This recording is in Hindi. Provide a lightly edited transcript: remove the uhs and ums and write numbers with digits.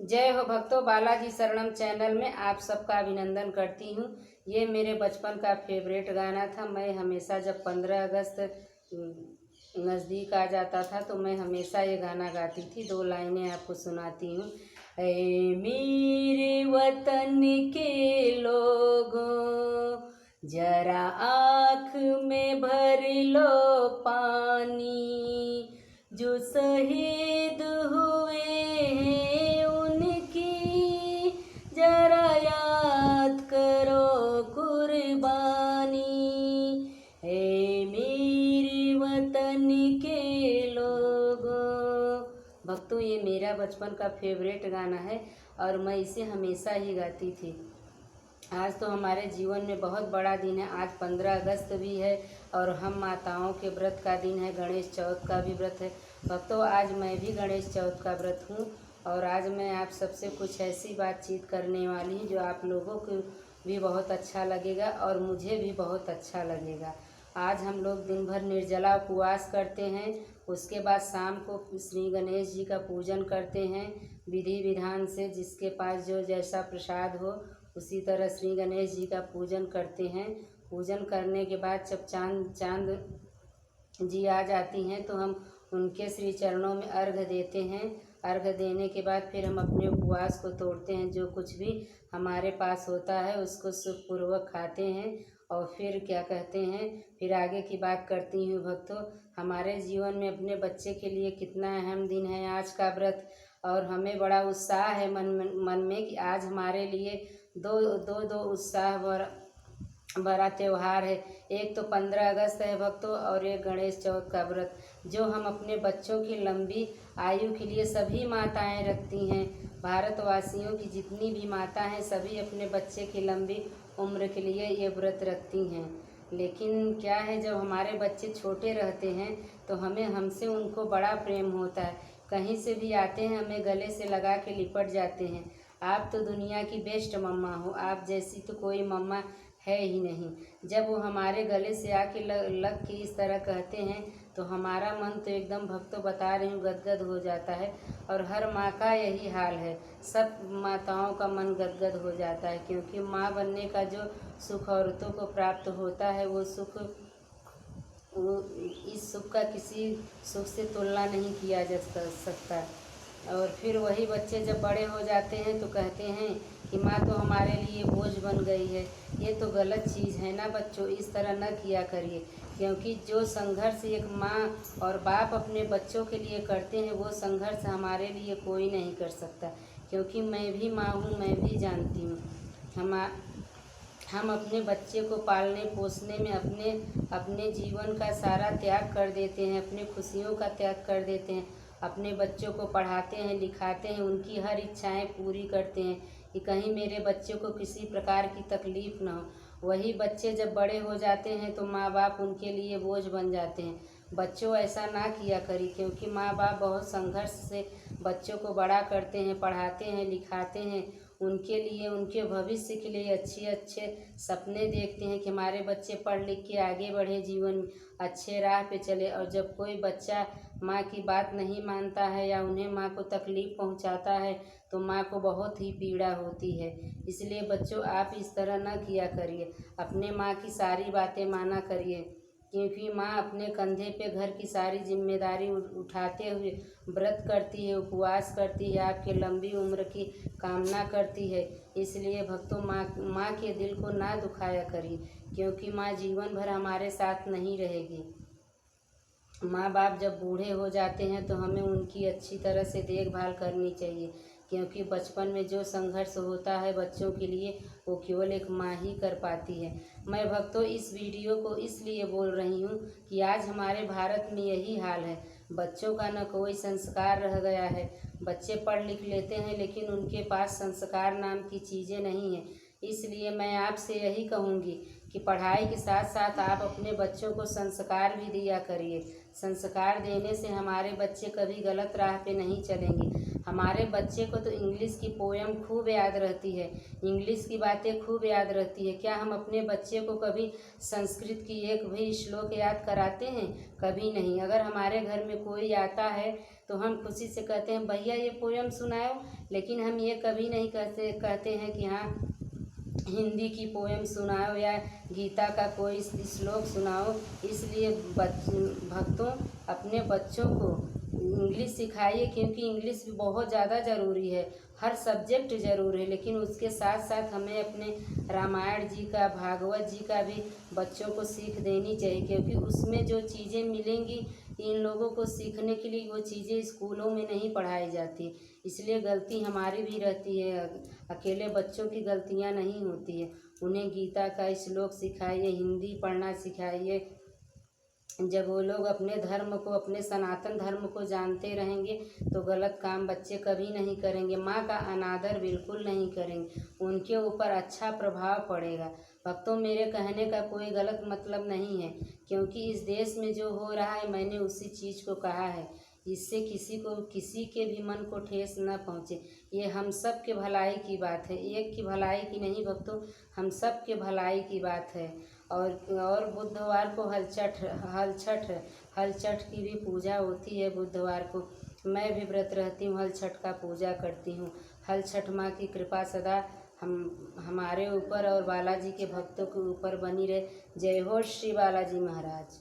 जय हो भक्तों, बालाजी शरणम चैनल में आप सबका अभिनंदन करती हूँ। ये मेरे बचपन का फेवरेट गाना था। मैं हमेशा जब 15 अगस्त नज़दीक आ जाता था तो मैं हमेशा ये गाना गाती थी। दो लाइनें आपको सुनाती हूँ। ऐ मेरे वतन के लोगों, जरा आँख में भर लो पानी, जो शहीद हुए हैं उनकी जरा याद करो कुर्बानी। है मेरे वतन के लोगों। भक्तों, ये मेरा बचपन का फेवरेट गाना है और मैं इसे हमेशा ही गाती थी। आज तो हमारे जीवन में बहुत बड़ा दिन है। आज 15 अगस्त भी है और हम माताओं के व्रत का दिन है। गणेश चौथ का भी व्रत है। भक्तों, आज मैं भी गणेश चौथ का व्रत हूँ और आज मैं आप सबसे कुछ ऐसी बातचीत करने वाली हूँ जो आप लोगों को भी बहुत अच्छा लगेगा और मुझे भी बहुत अच्छा लगेगा। आज हम लोग दिन भर निर्जला उपवास करते हैं। उसके बाद शाम को श्री गणेश जी का पूजन करते हैं विधि विधान से। जिसके पास जो जैसा प्रसाद हो उसी तरह श्री गणेश जी का पूजन करते हैं। पूजन करने के बाद जब चांद जी आ जाती हैं तो हम उनके श्री चरणों में अर्घ देते हैं। अर्घ देने के बाद फिर हम अपने उपवास को तोड़ते हैं। जो कुछ भी हमारे पास होता है उसको सुखपूर्वक खाते हैं और फिर क्या कहते हैं, फिर आगे की बात करती हूँ। भक्तों, हमारे जीवन में अपने बच्चे के लिए कितना अहम दिन है आज का व्रत और हमें बड़ा उत्साह है मन में कि आज हमारे लिए दो उत्साह बड़ा त्यौहार है। एक तो 15 अगस्त है भक्तों और एक गणेश चौथ का व्रत, जो हम अपने बच्चों की लंबी आयु के लिए सभी माताएं रखती हैं। भारतवासियों की जितनी भी माता हैं सभी अपने बच्चे की लंबी उम्र के लिए ये व्रत रखती हैं। लेकिन क्या है, जब हमारे बच्चे छोटे रहते हैं तो हमसे उनको बड़ा प्रेम होता है। कहीं से भी आते हैं हमें गले से लगा के लिपट जाते हैं। आप तो दुनिया की बेस्ट मम्मा हो, आप जैसी तो कोई मम्मा है ही नहीं। जब वो हमारे गले से आके लग के इस तरह कहते हैं तो हमारा मन तो एकदम, भक्तों बता रही हूँ, गदगद हो जाता है। और हर माँ का यही हाल है। सब माताओं का मन गदगद हो जाता है क्योंकि माँ बनने का जो सुख औरतों को प्राप्त होता है वो इस सुख का किसी सुख से तुलना नहीं किया जा सकता। और फिर वही बच्चे जब बड़े हो जाते हैं तो कहते हैं कि माँ तो हमारे लिए बोझ बन गई है। ये तो गलत चीज़ है ना बच्चों, इस तरह न किया करिए। क्योंकि जो संघर्ष एक माँ और बाप अपने बच्चों के लिए करते हैं वो संघर्ष हमारे लिए कोई नहीं कर सकता। क्योंकि मैं भी माँ हूँ, मैं भी जानती हूँ। हम अपने बच्चे को पालने पोसने में अपने जीवन का सारा त्याग कर देते हैं, अपनी खुशियों का त्याग कर देते हैं। अपने बच्चों को पढ़ाते हैं, लिखाते हैं, उनकी हर इच्छाएं पूरी करते हैं कि कहीं मेरे बच्चे को किसी प्रकार की तकलीफ़ ना हो। वही बच्चे जब बड़े हो जाते हैं तो माँ बाप उनके लिए बोझ बन जाते हैं। बच्चों, ऐसा ना किया करी क्योंकि माँ बाप बहुत संघर्ष से बच्चों को बड़ा करते हैं, पढ़ाते हैं, लिखाते हैं। उनके लिए, उनके भविष्य के लिए अच्छे सपने देखते हैं कि हमारे बच्चे पढ़ लिख के आगे बढ़े, जीवन में अच्छे राह पे चले। और जब कोई बच्चा माँ की बात नहीं मानता है या उन्हें माँ को तकलीफ़ पहुँचाता है तो माँ को बहुत ही पीड़ा होती है। इसलिए बच्चों, आप इस तरह न किया करिए, अपने माँ की सारी बातें माना करिए। क्योंकि माँ अपने कंधे पे घर की सारी जिम्मेदारी उठाते हुए व्रत करती है, उपवास करती है, आपके लंबी उम्र की कामना करती है। इसलिए भक्तों, माँ के दिल को ना दुखाया करिए क्योंकि माँ जीवन भर हमारे साथ नहीं रहेगी। माँ बाप जब बूढ़े हो जाते हैं तो हमें उनकी अच्छी तरह से देखभाल करनी चाहिए। क्योंकि बचपन में जो संघर्ष होता है बच्चों के लिए वो केवल एक माँ ही कर पाती है। मैं भक्तों इस वीडियो को इसलिए बोल रही हूँ कि आज हमारे भारत में यही हाल है। बच्चों का न कोई संस्कार रह गया है। बच्चे पढ़ लिख लेते हैं लेकिन उनके पास संस्कार नाम की चीज़ें नहीं हैं। इसलिए मैं आपसे यही कहूँगी कि पढ़ाई के साथ साथ आप अपने बच्चों को संस्कार भी दिया करिए। संस्कार देने से हमारे बच्चे कभी गलत राह पे नहीं चलेंगे। हमारे बच्चे को तो इंग्लिश की पोयम खूब याद रहती है, इंग्लिश की बातें खूब याद रहती है। क्या हम अपने बच्चे को कभी संस्कृत की एक भी श्लोक याद कराते हैं? कभी नहीं। अगर हमारे घर में कोई आता है तो हम खुशी से कहते हैं भैया ये पोयम सुनाओ, लेकिन हम ये कभी नहीं कहते हैं कि हाँ हिंदी की पोएम सुनाओ या गीता का कोई श्लोक सुनाओ। इसलिए भक्तों, अपने बच्चों को इंग्लिश सिखाइए, क्योंकि इंग्लिश भी बहुत ज़्यादा ज़रूरी है। हर सब्जेक्ट ज़रूर है, लेकिन उसके साथ साथ हमें अपने रामायण जी का, भागवत जी का भी बच्चों को सीख देनी चाहिए, क्योंकि उसमें जो चीज़ें मिलेंगी इन लोगों को सीखने के लिए, वो चीज़ें स्कूलों में नहीं पढ़ाई जाती। इसलिए गलती हमारी भी रहती है, अकेले बच्चों की गलतियां नहीं होती है। उन्हें गीता का श्लोक सिखाइए, हिंदी पढ़ना सिखाइए। जब वो लोग अपने धर्म को, अपने सनातन धर्म को जानते रहेंगे तो गलत काम बच्चे कभी नहीं करेंगे। माँ का अनादर बिल्कुल नहीं करेंगे, उनके ऊपर अच्छा प्रभाव पड़ेगा। भक्तों, मेरे कहने का कोई गलत मतलब नहीं है, क्योंकि इस देश में जो हो रहा है मैंने उसी चीज़ को कहा है। इससे किसी के भी मन को ठेस न पहुँचे। ये हम सब के भलाई की बात है, एक की भलाई की नहीं भक्तों, हम सब के भलाई की बात है। और बुधवार को हल छठ की भी पूजा होती है। बुधवार को मैं भी व्रत रहती हूँ, हल छठ का पूजा करती हूँ। हल छठ माँ की कृपा सदा हमारे ऊपर और बालाजी के भक्तों के ऊपर बनी रहे। जय हो श्री बालाजी महाराज।